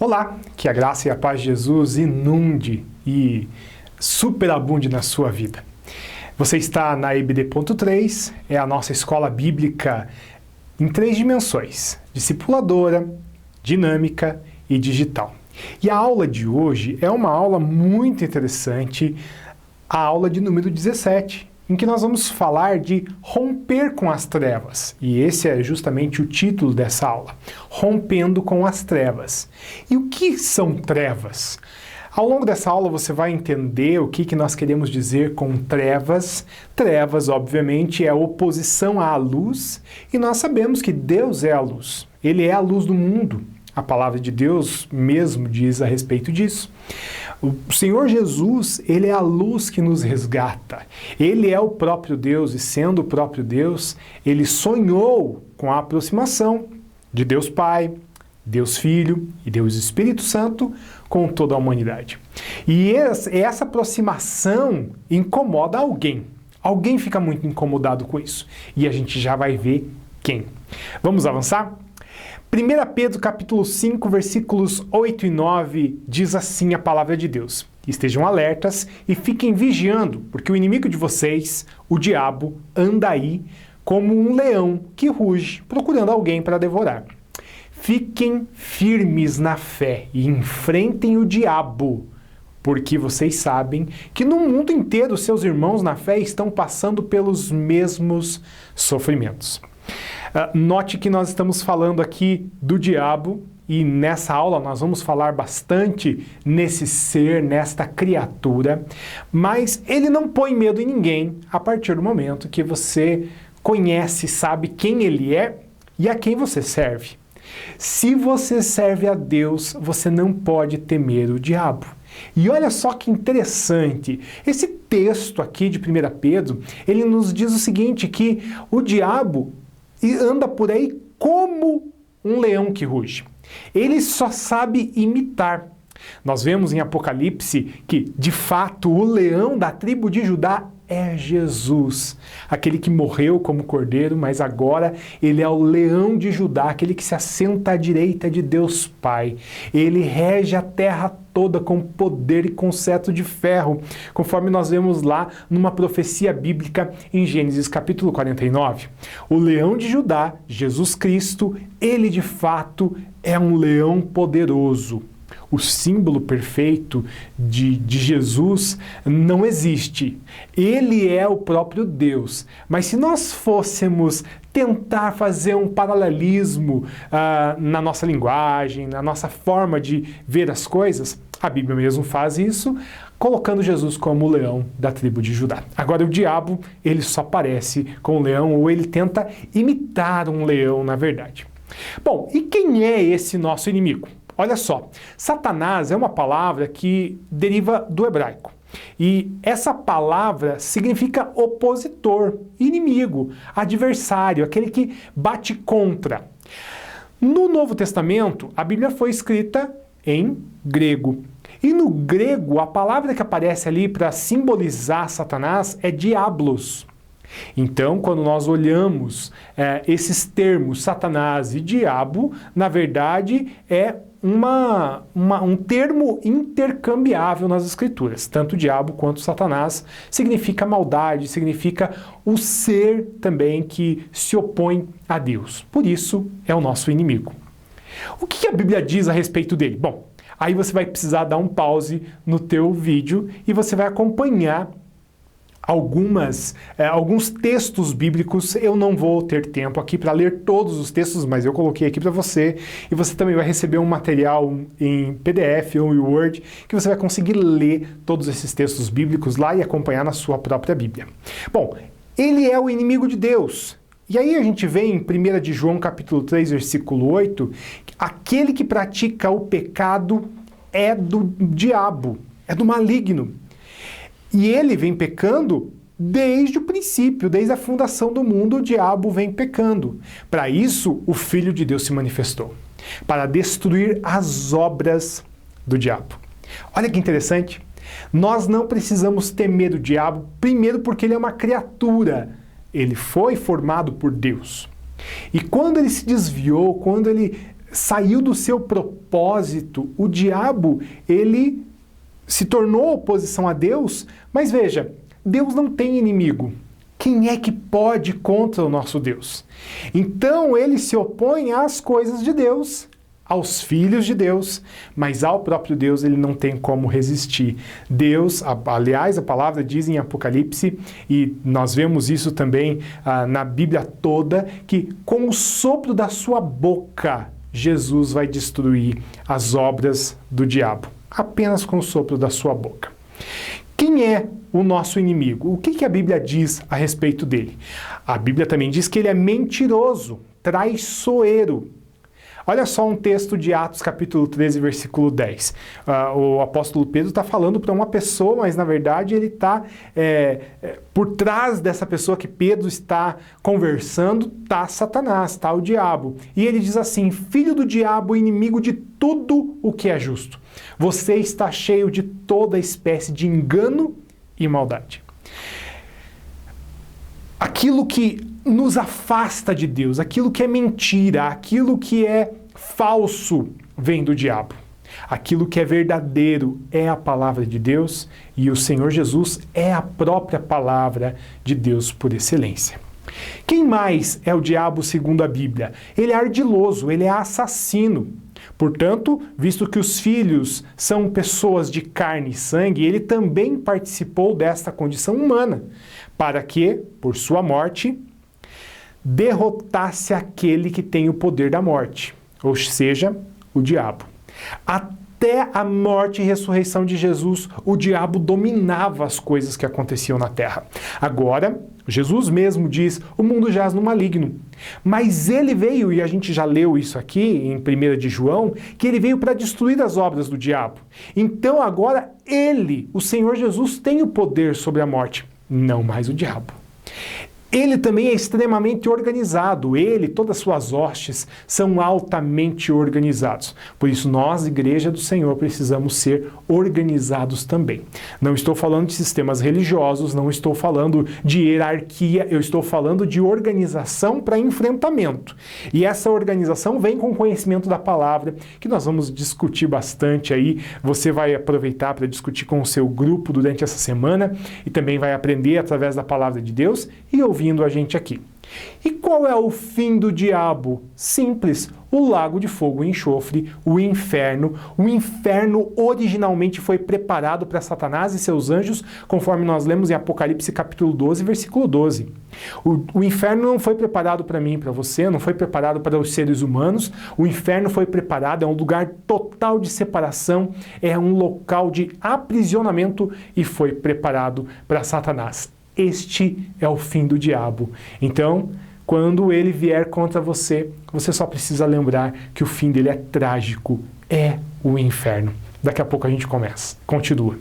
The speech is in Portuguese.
Olá, que a graça e a paz de Jesus inunde e superabunde na sua vida. Você está na EBD.3, é a nossa escola bíblica em 3 dimensões: discipuladora, dinâmica e digital. E a aula de hoje é uma aula muito interessante, a aula de número 17, em que nós vamos falar de romper com as trevas. E esse é justamente o título dessa aula, Rompendo com as Trevas. E o que são trevas? Ao longo dessa aula você vai entender o que nós queremos dizer com trevas. Trevas, obviamente, é oposição à luz, e nós sabemos que Deus é a luz. Ele é a luz do mundo. A palavra de Deus mesmo diz a respeito disso. O Senhor Jesus, Ele é a luz que nos resgata. Ele é o próprio Deus, e sendo o próprio Deus, Ele sonhou com a aproximação de Deus Pai, Deus Filho e Deus Espírito Santo com toda a humanidade. E essa aproximação incomoda alguém. Alguém fica muito incomodado com isso. E a gente já vai ver quem. Vamos avançar? 1 Pedro capítulo 5, versículos 8 e 9, diz assim a palavra de Deus: Estejam alertas e fiquem vigiando, porque o inimigo de vocês, o diabo, anda aí como um leão que ruge, procurando alguém para devorar. Fiquem firmes na fé e enfrentem o diabo, porque vocês sabem que no mundo inteiro seus irmãos na fé estão passando pelos mesmos sofrimentos. Note que nós estamos falando aqui do diabo, e nessa aula nós vamos falar bastante nesse ser, nesta criatura, mas ele não põe medo em ninguém a partir do momento que você conhece, sabe quem ele é e a quem você serve. Se você serve a Deus, você não pode temer o diabo. E olha só que interessante, esse texto aqui de 1 Pedro, ele nos diz o seguinte, que o diabo anda por aí como um leão que ruge. Ele só sabe imitar. Nós vemos em Apocalipse que, de fato, o leão da tribo de Judá é Jesus, aquele que morreu como cordeiro, mas agora ele é o leão de Judá, aquele que se assenta à direita de Deus Pai. Ele rege a terra toda com poder e com cetro de ferro, conforme nós vemos lá numa profecia bíblica em Gênesis capítulo 49. O leão de Judá, Jesus Cristo, ele de fato é um leão poderoso. O símbolo perfeito de Jesus não existe. Ele é o próprio Deus. Mas se nós fôssemos tentar fazer um paralelismo na nossa linguagem, na nossa forma de ver as coisas, a Bíblia mesmo faz isso, colocando Jesus como o leão da tribo de Judá. Agora, o diabo, ele só parece com um leão, ou ele tenta imitar um leão, na verdade. Bom, e quem é esse nosso inimigo? Olha só, Satanás é uma palavra que deriva do hebraico. E essa palavra significa opositor, inimigo, adversário, aquele que bate contra. No Novo Testamento, a Bíblia foi escrita em grego. E no grego, a palavra que aparece ali para simbolizar Satanás é diablos. Então, quando nós olhamos esses termos, Satanás e diabo, na verdade é um termo intercambiável nas Escrituras. Tanto diabo quanto Satanás significa maldade, significa o ser também que se opõe a Deus. Por isso, é o nosso inimigo. O que a Bíblia diz a respeito dele? Bom, aí você vai precisar dar um pause no teu vídeo e você vai acompanhar alguns textos bíblicos. Eu não vou ter tempo aqui para ler todos os textos, mas eu coloquei aqui para você, e você também vai receber um material em PDF ou em Word, que você vai conseguir ler todos esses textos bíblicos lá e acompanhar na sua própria Bíblia. Bom, ele é o inimigo de Deus. E aí a gente vê em 1 de João capítulo 3, versículo 8, aquele que pratica o pecado é do diabo, é do maligno. E ele vem pecando desde o princípio, desde a fundação do mundo, o diabo vem pecando. Para isso, o Filho de Deus se manifestou, para destruir as obras do diabo. Olha que interessante, nós não precisamos temer o diabo, primeiro porque ele é uma criatura, ele foi formado por Deus. E quando ele se desviou, quando ele saiu do seu propósito. O diabo, ele se tornou oposição a Deus, mas veja, Deus não tem inimigo. Quem é que pode contra o nosso Deus? Então ele se opõe às coisas de Deus, aos filhos de Deus, mas ao próprio Deus ele não tem como resistir. Deus, aliás, a palavra diz em Apocalipse, e nós vemos isso também na Bíblia toda, que com o sopro da sua boca, Jesus vai destruir as obras do diabo. Apenas com o sopro da sua boca. Quem é o nosso inimigo? O que a Bíblia diz a respeito dele? A Bíblia também diz que ele é mentiroso, traiçoeiro. Olha só um texto de Atos capítulo 13, versículo 10. O apóstolo Pedro está falando para uma pessoa, mas na verdade ele está por trás dessa pessoa que Pedro está conversando, está Satanás, está o diabo. E ele diz assim: filho do diabo, inimigo de tudo o que é justo. Você está cheio de toda espécie de engano e maldade. Aquilo que nos afasta de Deus, aquilo que é mentira, aquilo que é falso, vem do diabo. Aquilo que é verdadeiro é a palavra de Deus e o Senhor Jesus é a própria palavra de Deus por excelência. Quem mais é o diabo segundo a Bíblia? Ele é ardiloso, ele é assassino. Portanto, visto que os filhos são pessoas de carne e sangue, ele também participou desta condição humana, para que, por sua morte, derrotasse aquele que tem o poder da morte, ou seja, o diabo. Até a morte e ressurreição de Jesus, o diabo dominava as coisas que aconteciam na terra. Agora, Jesus mesmo diz, o mundo jaz no maligno. Mas ele veio, e a gente já leu isso aqui em 1 de João, que ele veio para destruir as obras do diabo. Então agora ele, o Senhor Jesus, tem o poder sobre a morte, não mais o diabo. Ele também é extremamente organizado. Ele, todas as suas hostes, são altamente organizados. Por isso, nós, Igreja do Senhor, precisamos ser organizados também. Não estou falando de sistemas religiosos, não estou falando de hierarquia, eu estou falando de organização para enfrentamento. E essa organização vem com conhecimento da palavra, que nós vamos discutir bastante aí. Você vai aproveitar para discutir com o seu grupo durante essa semana e também vai aprender através da palavra de Deus e ouvindo a gente aqui. E qual é o fim do diabo? Simples, o lago de fogo e enxofre, o inferno. O inferno originalmente foi preparado para Satanás e seus anjos, conforme nós lemos em Apocalipse capítulo 12, versículo 12. O inferno não foi preparado para mim e para você, não foi preparado para os seres humanos. O inferno foi preparado, é um lugar total de separação, é um local de aprisionamento e foi preparado para Satanás. Este é o fim do diabo. Então, quando ele vier contra você, você só precisa lembrar que o fim dele é trágico, é o inferno. Daqui a pouco a gente continua.